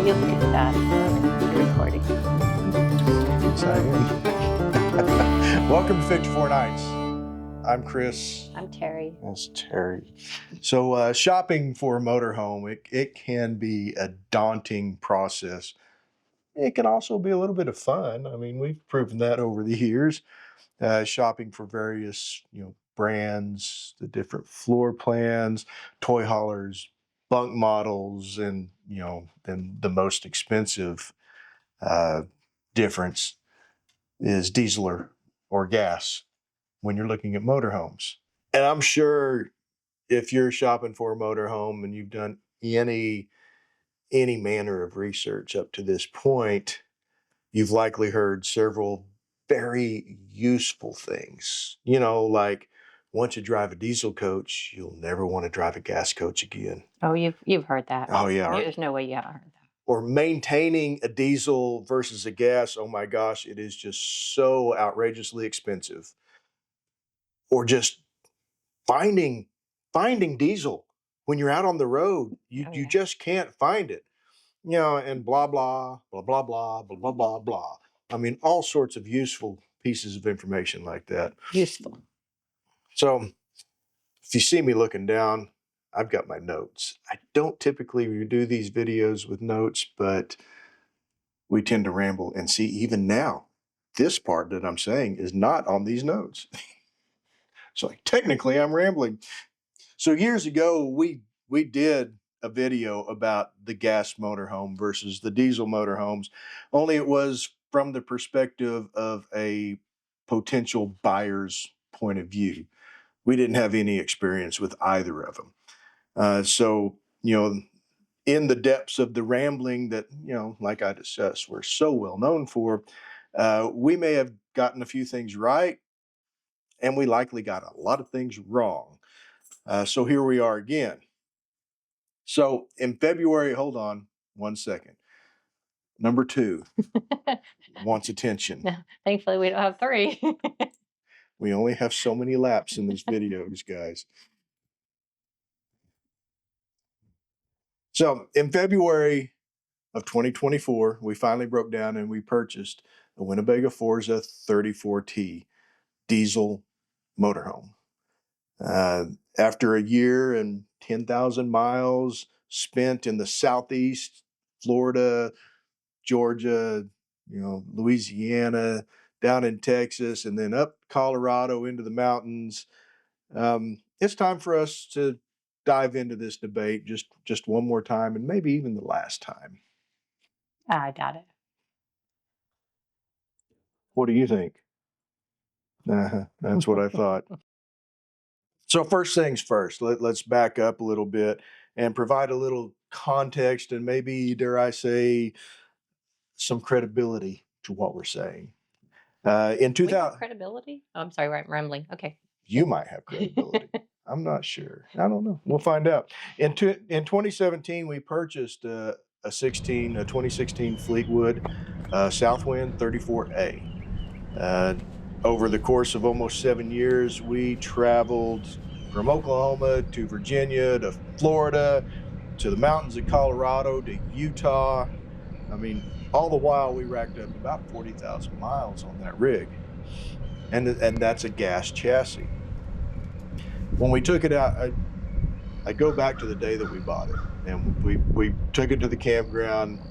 Maybe look at that when you're recording. Yes, I am. Welcome to 54 Nights. I'm Chris. I'm Terry. That's Terry. So shopping for a motorhome, it can be a daunting process. It can also be a little bit of fun. I mean, we've proven that over the years. Shopping for various, brands, the different floor plans, toy haulers, bunk models, and, then the most expensive difference is diesel or gas when you're looking at motorhomes. And I'm sure if you're shopping for a motorhome and you've done any manner of research up to this point, you've likely heard several very useful things. Like once you drive a diesel coach, you'll never want to drive a gas coach again. Oh, you've heard that. Oh yeah. There's no way you haven't heard that. Or maintaining a diesel versus a gas, oh my gosh, it is just so outrageously expensive. Or just finding diesel when you're out on the road. You just can't find it. And blah, blah, blah, blah, blah, blah, blah, blah, blah. I mean, all sorts of useful pieces of information like that. Useful. So if you see me looking down, I've got my notes. I don't typically do these videos with notes, but we tend to ramble. And see, even now, this part that I'm saying is not on these notes. So technically I'm rambling. So years ago, we did a video about the gas motorhome versus the diesel motorhomes, only it was from the perspective of a potential buyer's point of view. We didn't have any experience with either of them. So, in the depths of the rambling that, like I discussed, we're so well known for, we may have gotten a few things right, and we likely got a lot of things wrong. So here we are again. So in February, hold on 1 second. Number 2 wants attention. No, thankfully, we don't have 3. We only have so many laps in these videos, guys. So in February of 2024, we finally broke down and we purchased a Winnebago Forza 34T diesel motorhome. After a year and 10,000 miles spent in the Southeast, Florida, Georgia, Louisiana, down in Texas, and then up Colorado into the mountains, it's time for us to dive into this debate just one more time, and maybe even the last time. I doubt it. What do you think? That's what I thought. So first things first, let's back up a little bit and provide a little context and maybe, dare I say, some credibility to what we're saying. In 2000, credibility? Oh, I'm sorry, I'm rambling. Okay. You might have credibility. I'm not sure. I don't know. We'll find out. In 2017, we purchased a 2016 Fleetwood Southwind 34A. Over the course of almost 7 years, we traveled from Oklahoma to Virginia to Florida to the mountains of Colorado to Utah. I mean, all the while we racked up about 40,000 miles on that rig. And that's a gas chassis. When we took it out, I go back to the day that we bought it, and we took it to the campground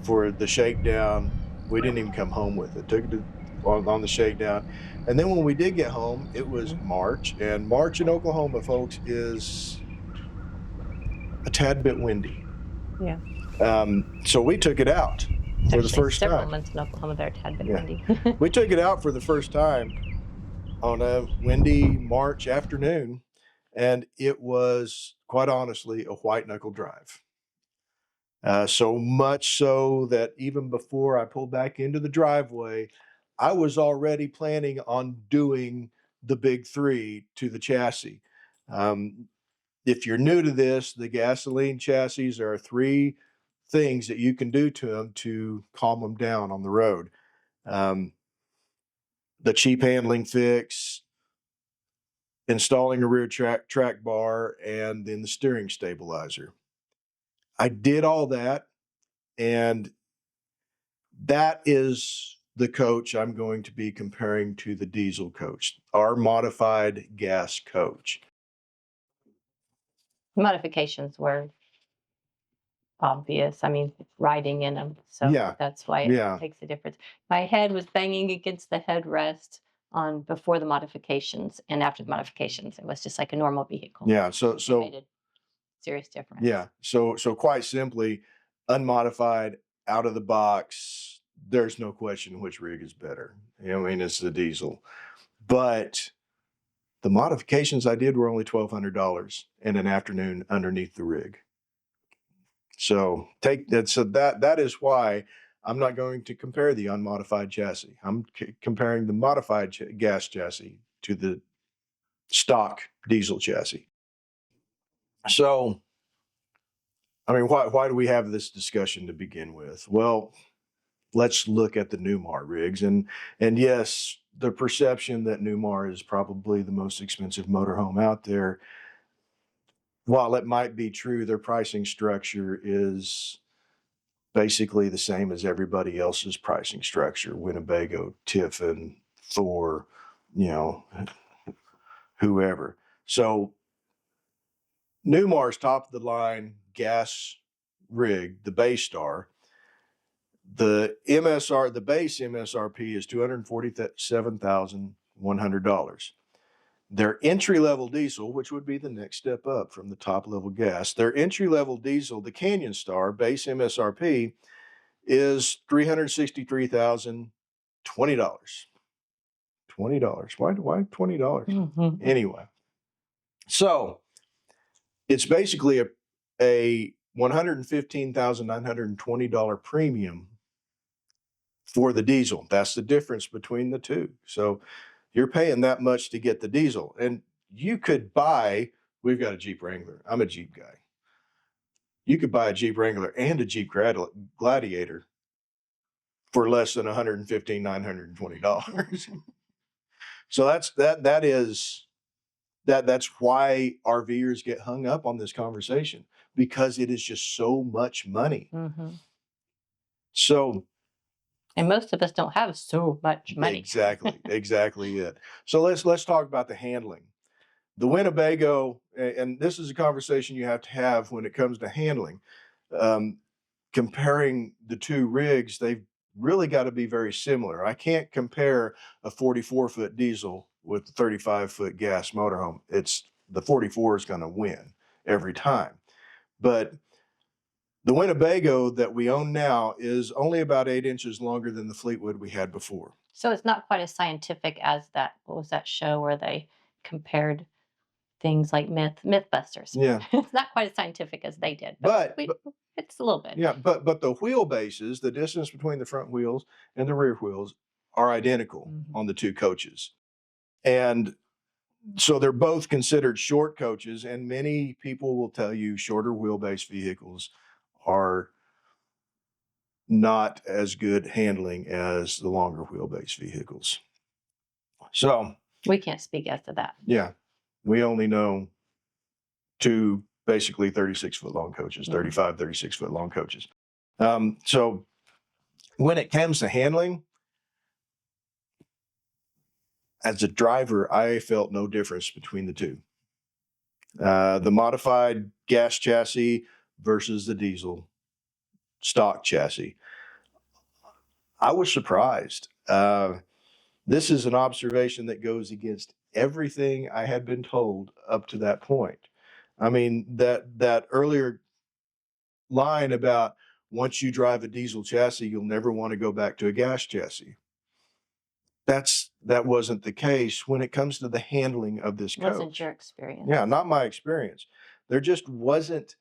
for the shakedown. We didn't even come home with it. Took it on the shakedown, and then when we did get home, it was March, and March in Oklahoma, folks, is a tad bit windy. Yeah. So we took it out for the first time. Several months in Oklahoma, they're a tad bit windy. We took it out for the first time on a windy March afternoon, and it was, quite honestly, a white knuckle drive. So much so that even before I pulled back into the driveway, I was already planning on doing the big 3 to the chassis. If you're new to this, the gasoline chassis, there are 3 things that you can do to them to calm them down on the road. The cheap handling fix, installing a rear track bar, and then the steering stabilizer. I did all that, And that is the coach I'm going to be comparing to the diesel coach, our modified gas coach. Modifications were obvious. I mean, riding in them, so Yeah. that's why it makes a difference. My head was banging against the headrest on before the modifications, and after the modifications, it was just like a normal vehicle. Yeah. So made a serious difference. Yeah. So quite simply, unmodified, out of the box, there's no question which rig is better. You know, I mean, it's the diesel. But the modifications I did were only $1,200 in an afternoon underneath the rig. So take that. So that is why I'm not going to compare the unmodified chassis. I'm comparing the modified gas chassis to the stock diesel chassis. So, I mean, why do we have this discussion to begin with? Well, let's look at the Newmar rigs. And yes, the perception that Newmar is probably the most expensive motorhome out there, while it might be true, their pricing structure is basically the same as everybody else's pricing structure. Winnebago, Tiffin, Thor, you know, whoever. So Newmar's top of the line gas rig, the Baystar, the MSR, the base MSRP is $247,100. Their entry-level diesel, which would be the next step up from the top-level gas, their entry-level diesel, the Canyon Star, base MSRP, is $363,020. $20. Why $20? Mm-hmm. Anyway, so it's basically a $115,920 premium for the diesel. That's the difference between the two. So you're paying that much to get the diesel. And you could buy, we've got a Jeep Wrangler. I'm a Jeep guy. You could buy a Jeep Wrangler and a Jeep Gladiator for less than $115,920. So that's why RVers get hung up on this conversation, because it is just so much money. Mm-hmm. So, and most of us don't have so much money. Exactly it. So let's talk about the handling. The Winnebago, and this is a conversation you have to have when it comes to handling. Comparing the two rigs, they've really got to be very similar. I can't compare a 44-foot diesel with a 35-foot gas motorhome. It's the 44 is going to win every time. But the Winnebago that we own now is only about 8 inches longer than the Fleetwood we had before. So it's not quite as scientific as that. What was that show where they compared things like Mythbusters? Yeah. It's not quite as scientific as they did, but it's a little bit. Yeah, but the wheelbases, the distance between the front wheels and the rear wheels, are identical on the two coaches. And so they're both considered short coaches, and many people will tell you shorter wheelbase vehicles are not as good handling as the longer wheelbase vehicles. So we can't speak as to that. Yeah, we only know two basically 36-foot long coaches, 35, 36-foot long coaches. So when it comes to handling, as a driver, I felt no difference between the two. The modified gas chassis versus the diesel stock chassis. I was surprised. This is an observation that goes against everything I had been told up to that point. I mean, that earlier line about once you drive a diesel chassis, you'll never want to go back to a gas chassis. That wasn't the case when it comes to the handling of this coach. Wasn't your experience? Yeah, not my experience. There just wasn't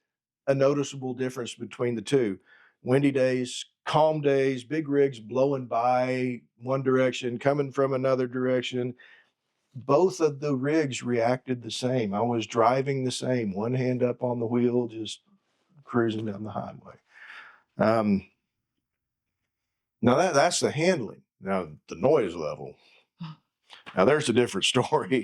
a noticeable difference between the two. Windy days, calm days, big rigs blowing by one direction, coming from another direction. Both of the rigs reacted the same. I was driving the same, one hand up on the wheel, just cruising down the highway. Now that's the handling. Now the noise level. Now there's a different story.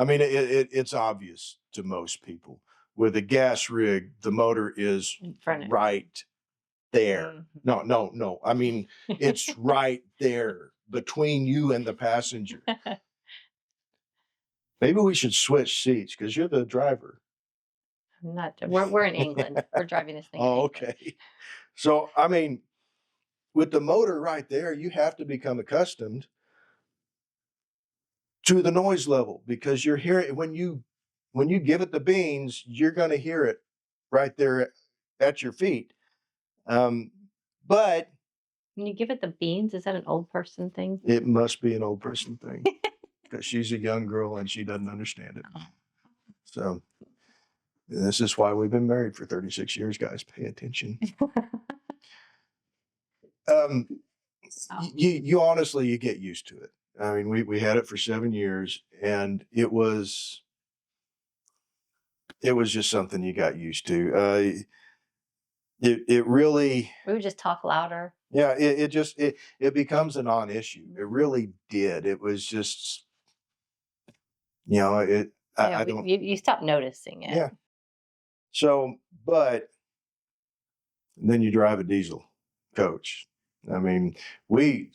mean, it's obvious to most people. With a gas rig, the motor is In front of right there. Mhm. No. I mean, it's right there between you and the passenger. Maybe we should switch seats because you're the driver. We're in England. We're driving this thing in Oh, England. okay. So, I mean, with the motor right there, you have to become accustomed to the noise level because you're hearing when you give it the beans, you're going to hear it right there at your feet. Um, but When you give it the beans, is that an old person thing? it must be an old person thing because she's a young girl and she doesn't understand it. Oh. So this is why we've been married for 36 years, guys. Pay attention. Um, Oh. you honestly, you get used to it. I mean, we had it for 7 years and it was just something you got used to. It really, We would just talk louder. yeah, it becomes a non-issue. It really did. It was just, Yeah, I don't, you stop noticing it. yeah. So, but then you drive a diesel coach. I mean, we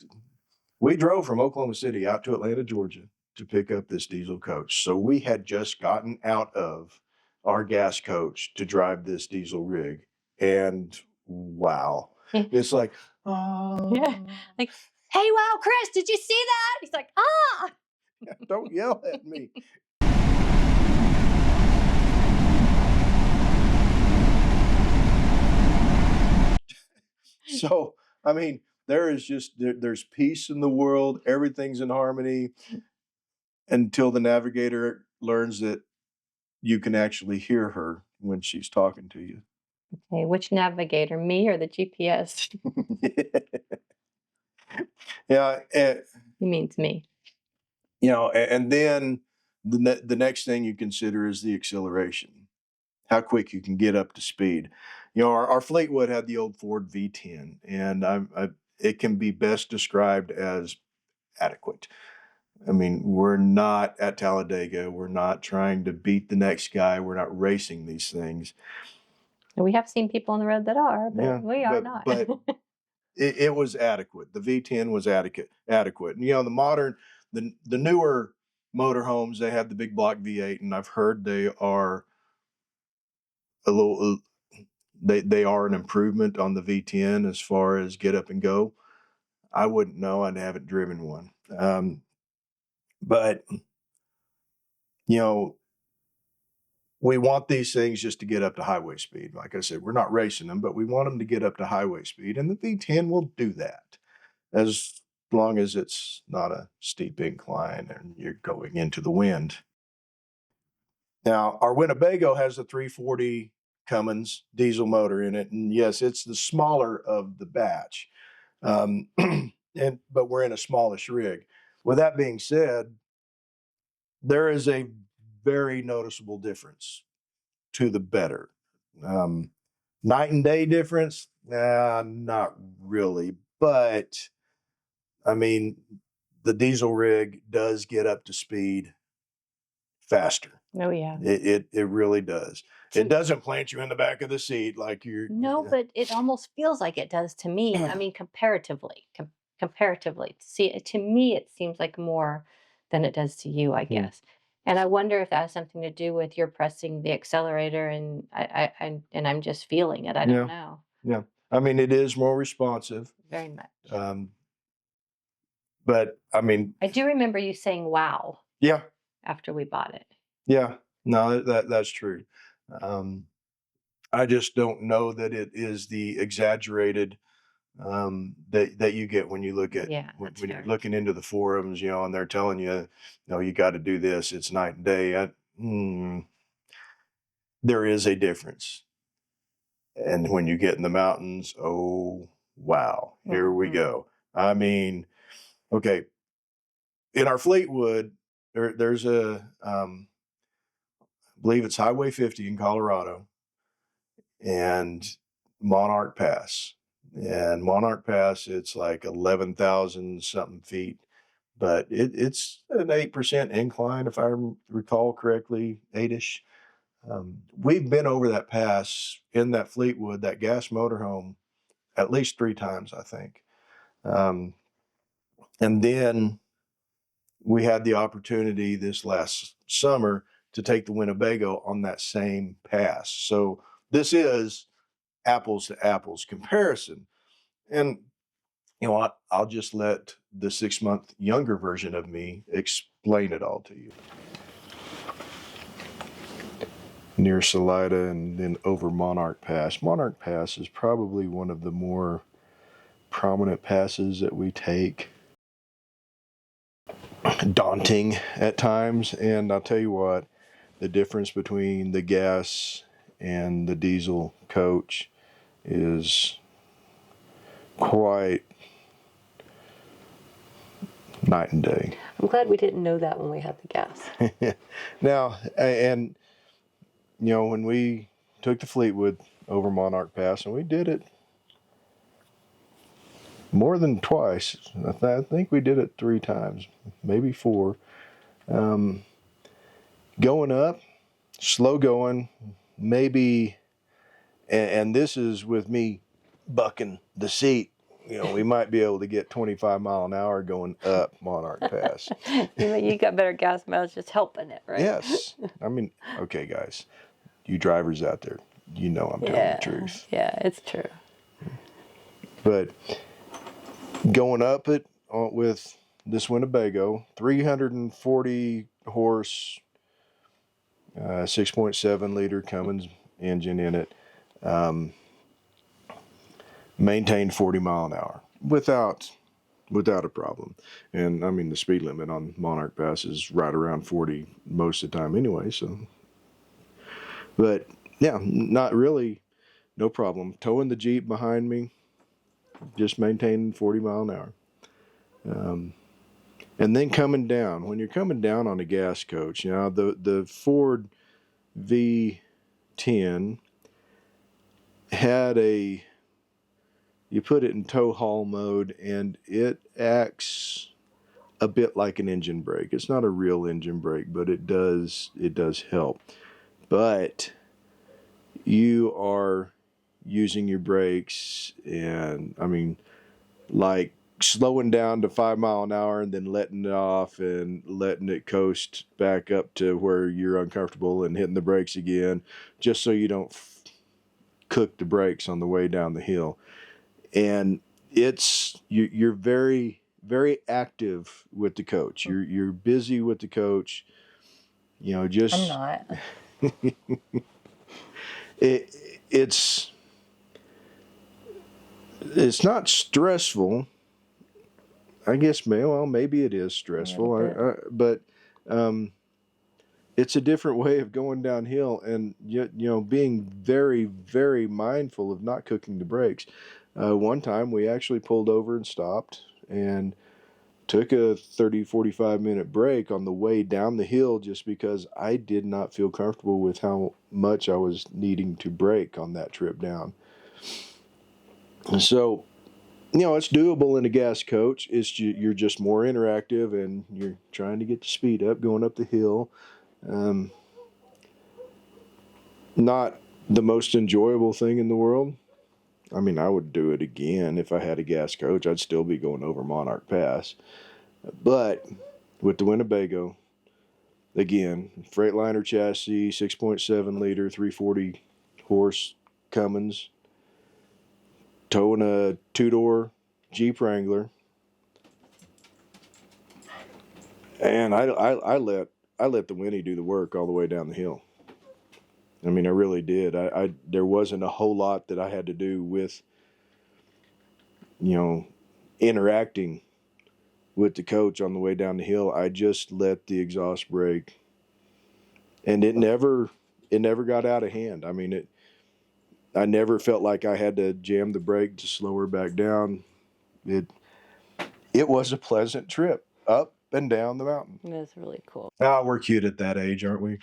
drove from Oklahoma City out to Atlanta, Georgia to pick up this diesel coach. So we had just gotten out of our gas coach to drive this diesel rig. And wow, it's like, Yeah. Like, hey, wow, Chris, did you see that? He's like, ah. don't yell at me. So, I mean, there's peace in the world. Everything's in harmony until the navigator learns that you can actually hear her when she's talking to you. Okay, which navigator, me or the GPS? Yeah, He means me. and then the next thing you consider is the acceleration, how quick you can get up to speed. Our Fleetwood had the old Ford V10, and it can be best described as adequate. I mean, we're not at Talladega. We're not trying to beat the next guy. We're not racing these things. And we have seen people on the road that are, but Yeah, we are not. But it was adequate. The V10 was adequate. And, the newer motorhomes, they have the big block V8, and I've heard they are a little. They are an improvement on the V10 as far as get up and go. I wouldn't know. I haven't driven one. But we want these things just to get up to highway speed. Like I said, we're not racing them, but we want them to get up to highway speed, and the V10 will do that as long as it's not a steep incline and you're going into the wind. Now, our Winnebago has a 340 Cummins diesel motor in it, and yes, it's the smaller of the batch, but we're in a smallish rig. With that being said, there is a very noticeable difference to the better. Night and day difference? Not really, but I mean, the diesel rig does get up to speed faster. Oh, yeah. It really does. It doesn't plant you in the back of the seat like you're. No, but it almost feels like it does to me. I mean, comparatively, see, to me, it seems like more than it does to you, I guess. And I wonder if that has something to do with you're pressing the accelerator, and I'm just feeling it. I don't know. Yeah, I mean, it is more responsive. Very much. But I mean, I do remember you saying "wow" yeah, after we bought it. yeah, no, that's true. I just don't know that it is the exaggerated that you get when you look at when you're looking into the forums, and they're telling you, you got to do this. It's night and day. There is a difference. And when you get in the mountains, oh, wow, here we go. I mean, okay, in our Fleetwood, there's I believe it's Highway 50 in Colorado and Monarch Pass. And Monarch Pass, it's like 11,000 something feet but it's an 8% incline, if I recall correctly, 8-ish. We've been over that pass in that Fleetwood, that gas motorhome, at least 3 times, I think. And then we had the opportunity this last summer to take the Winnebago on that same pass. So this is apples to apples comparison. And you know what? I'll just let the 6-month younger version of me explain it all to you. Near Salida and then over Monarch Pass. Monarch Pass is probably one of the more prominent passes that we take. Daunting at times, and I'll tell you what, the difference between the gas and the diesel coach is quite night and day. I'm glad we didn't know that when we had the gas. Now, and you know, when we took the Fleetwood over Monarch Pass, and we did it more than twice. I think we did it 3 times, maybe 4. Going up, slow going, maybe, and this is with me bucking the seat. You know, we might be able to get 25 mile an hour going up Monarch Pass. You got better gas mileage just helping it, right? Yes. I mean, okay, guys, you drivers out there, you know I'm telling the truth. Yeah, it's true. But going up it with this Winnebago, 340 horse, 6.7 liter Cummins engine in it, maintained 40 mile an hour without a problem. And I mean, the speed limit on Monarch Pass is right around 40 most of the time anyway. So, but yeah, not really, no problem. Towing the Jeep behind me, just maintaining 40 mile an hour. And then coming down, when you're coming down on a gas coach, you know, the Ford V10 had you put it in tow haul mode and it acts a bit like an engine brake. It's not a real engine brake, but it does help. But you are using your brakes, and I mean, like slowing down to 5 mile an hour and then letting it off and letting it coast back up to where you're uncomfortable and hitting the brakes again, just so you don't cook the brakes on the way down the hill. And you're very, very active with the coach. You're busy with the coach. You know, just I'm not. It's not stressful. I guess, well, maybe it is stressful, but it's a different way of going downhill, and you know, being very, very mindful of not cooking the brakes. One time we actually pulled over and stopped and took a 30-45 minute break on the way down the hill, just because I did not feel comfortable with how much I was needing to brake on that trip down. And so, you know, it's doable in a gas coach. You're just more interactive, and you're trying to get the speed up going up the hill. Not the most enjoyable thing in the world. I mean, I would do it again if I had a gas coach. I'd still be going over Monarch Pass. But with the Winnebago, again, Freightliner chassis, 6.7 liter, 340 horse Cummins, towing a 2-door Jeep Wrangler, and I let the Winnie do the work all the way down the hill. I mean, I really did. There wasn't a whole lot that I had to do with, you know, interacting with the coach on the way down the hill. I just let the exhaust brake, and it never got out of hand. I mean, I never felt like I had to jam the brake to slow her back down. It was a pleasant trip up and down the mountain. That's really cool. We're cute at that age, aren't we?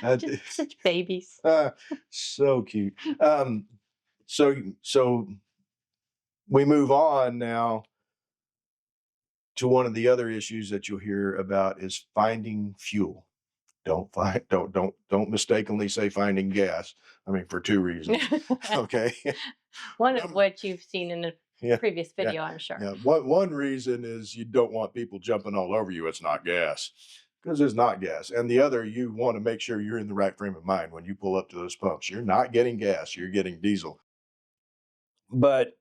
Just such babies. So cute. So we move on now to one of the other issues that you'll hear about is finding fuel. Don't mistakenly say finding gas. I mean, for two reasons. Okay. One of which you've seen in a Yeah, previous video, I'm sure. yeah. One reason is you don't want people jumping all over you. It's not gas, because it's not gas. And the other, you want to make sure you're in the right frame of mind when you pull up to those pumps. You're not getting gas, you're getting diesel. But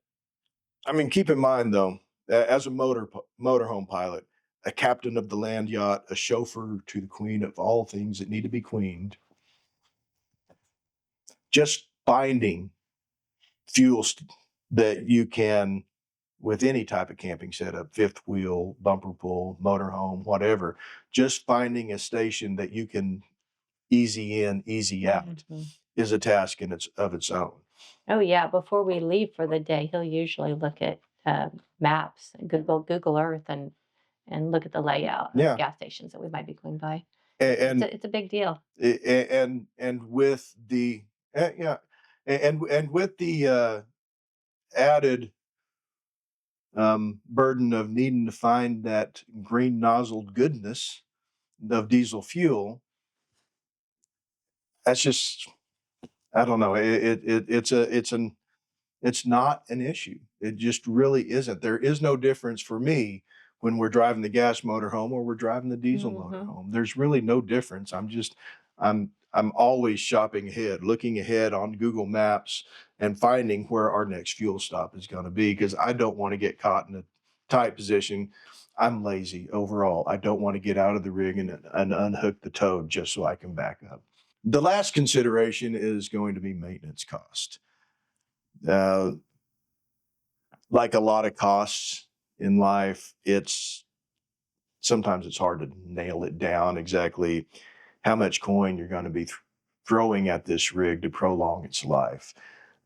I mean, keep in mind though, as a motorhome pilot, a captain of the land yacht, a chauffeur to the queen of all things that need to be queened, just finding fuels that you can, with any type of camping setup, fifth wheel, bumper pull, motorhome, whatever, just finding a station that you can easy in, easy out is a task in its own. Oh yeah, before we leave for the day, he'll usually look at maps, Google Earth, and look at the layout of gas stations that we might be going by. And it's a big deal. And with the and with the added burden of needing to find that green nozzled goodness of diesel fuel, that's just, I don't know. It's not an issue. It just really isn't. There is no difference for me when we're driving the gas motorhome or we're driving the diesel motorhome. There's really no difference. I'm always shopping ahead, looking ahead on Google Maps and finding where our next fuel stop is going to be, because I don't want to get caught in a tight position. I'm lazy overall. I don't want to get out of the rig and unhook the tow just so I can back up. The last consideration is going to be maintenance cost. Like a lot of costs in life, sometimes it's hard to nail it down exactly how much coin you're going to be throwing at this rig to prolong its life.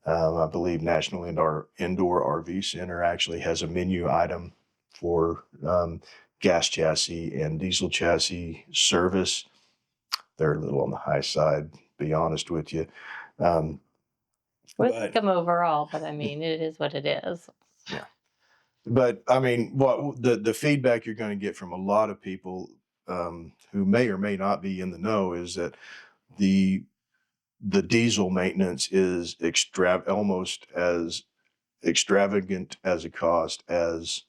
I believe National Indoor RV Center actually has a menu item for gas chassis and diesel chassis service. They're a little on the high side, to be honest with you. We'll come overall, but I mean, it is what it is. Yeah. But I mean, what the feedback you're going to get from a lot of people who may or may not be in the know is that the diesel maintenance is almost as extravagant as a cost as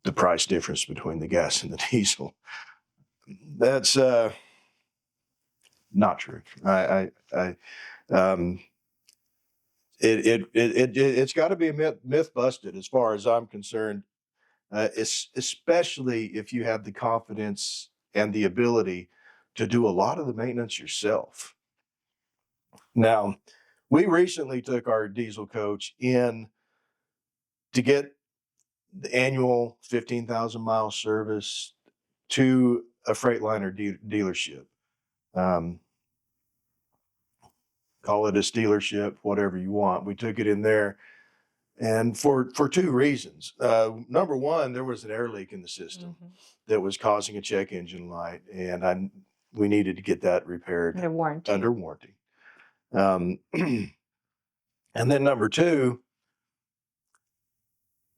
the price difference between the gas and the diesel. That's not true. It's got to be a myth busted as far as I'm concerned, especially if you have the confidence and the ability to do a lot of the maintenance yourself. Now, we recently took our diesel coach in to get the annual 15,000 mile service to a Freightliner dealership. Call it a dealership, whatever you want. We took it in there, and for two reasons. Number one, there was an air leak in the system that was causing a check engine light, and we needed to get that repaired under warranty. And then number two,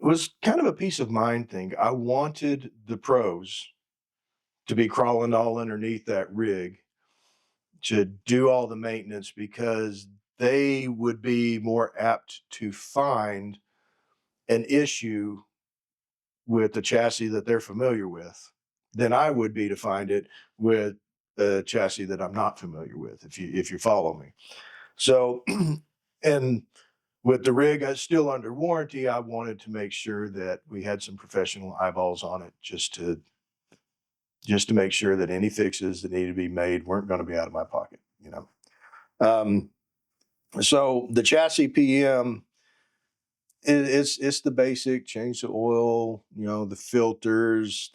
it was kind of a peace of mind thing. I wanted the pros to be crawling all underneath that rig to do all the maintenance, because they would be more apt to find an issue with the chassis that they're familiar with than I would be to find it with a chassis that I'm not familiar with, if you follow me. So, and with the rig still under warranty, I wanted to make sure that we had some professional eyeballs on it, just to make sure that any fixes that needed to be made weren't going to be out of my pocket, you know. So the chassis PM, it's the basic: change the oil, you know, the filters,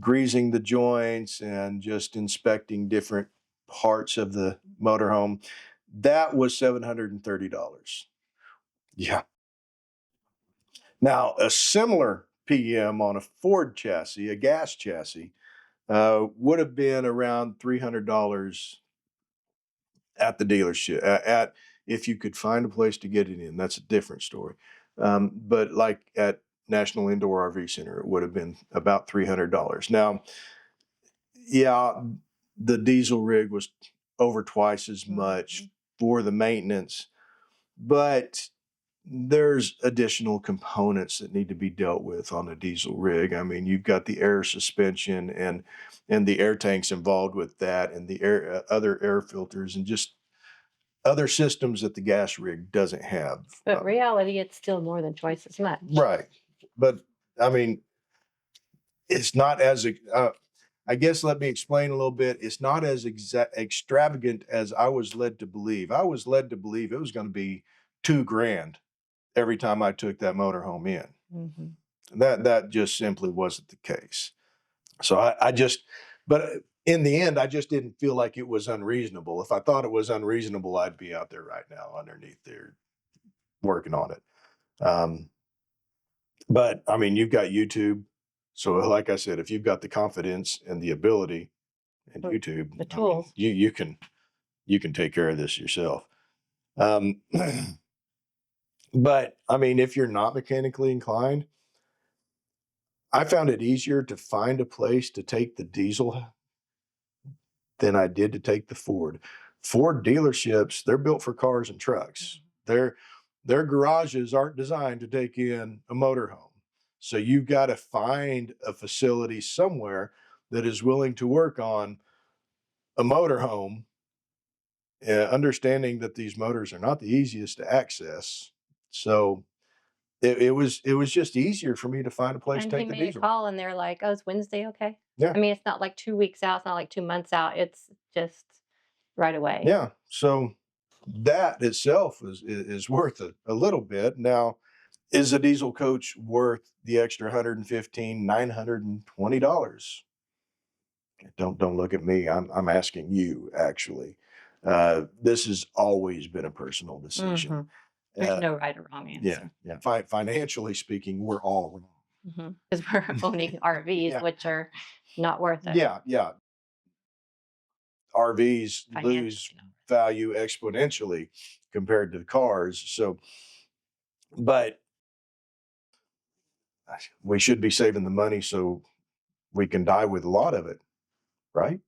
greasing the joints, and just inspecting different parts of the motorhome. That was $730. Yeah. Now, a similar PM on a Ford chassis, a gas chassis, would have been around $300 at the dealership. If you could find a place to get it in, that's a different story. But like at National Indoor RV Center, it would have been about $300. Now, yeah, the diesel rig was over twice as much for the maintenance, but there's additional components that need to be dealt with on a diesel rig. I mean, you've got the air suspension and the air tanks involved with that, and the air other air filters, and just other systems that the gas rig doesn't have. But reality, it's still more than twice as much. Right. But I mean, it's not as I guess let me explain a little bit. It's not as extravagant as I was led to believe. I was led to believe it was going to be $2,000 every time I took that motorhome in. Mm-hmm. That just simply wasn't the case. So but in the end, I just didn't feel like it was unreasonable. If I thought it was unreasonable, I'd be out there right now underneath there working on it. But I mean, you've got YouTube. So like I said, if you've got the confidence and the ability and YouTube, the tools, I mean, you can take care of this yourself. But I mean, if you're not mechanically inclined, I found it easier to find a place to take the diesel than I did to take the Ford. Ford dealerships, they're built for cars and trucks. Their garages aren't designed to take in a motorhome. So you've got to find a facility somewhere that is willing to work on a motorhome, understanding that these motors are not the easiest to access. So it was just easier for me to find a place to take the diesel. And he made a call, and they're like, "Oh, is Wednesday okay?" Yeah. I mean, it's not like 2 weeks out. It's not like 2 months out. It's just right away. Yeah. So that itself is worth a little bit. Now, is a diesel coach worth the extra $115, $920? Don't look at me. I'm asking you, actually. This has always been a personal decision. Mm-hmm. There's no right or wrong answer. Yeah. Financially speaking, we're all wrong. Because we're owning RVs, which are not worth it. Yeah. RVs lose value exponentially compared to cars. So, but we should be saving the money so we can die with a lot of it, right?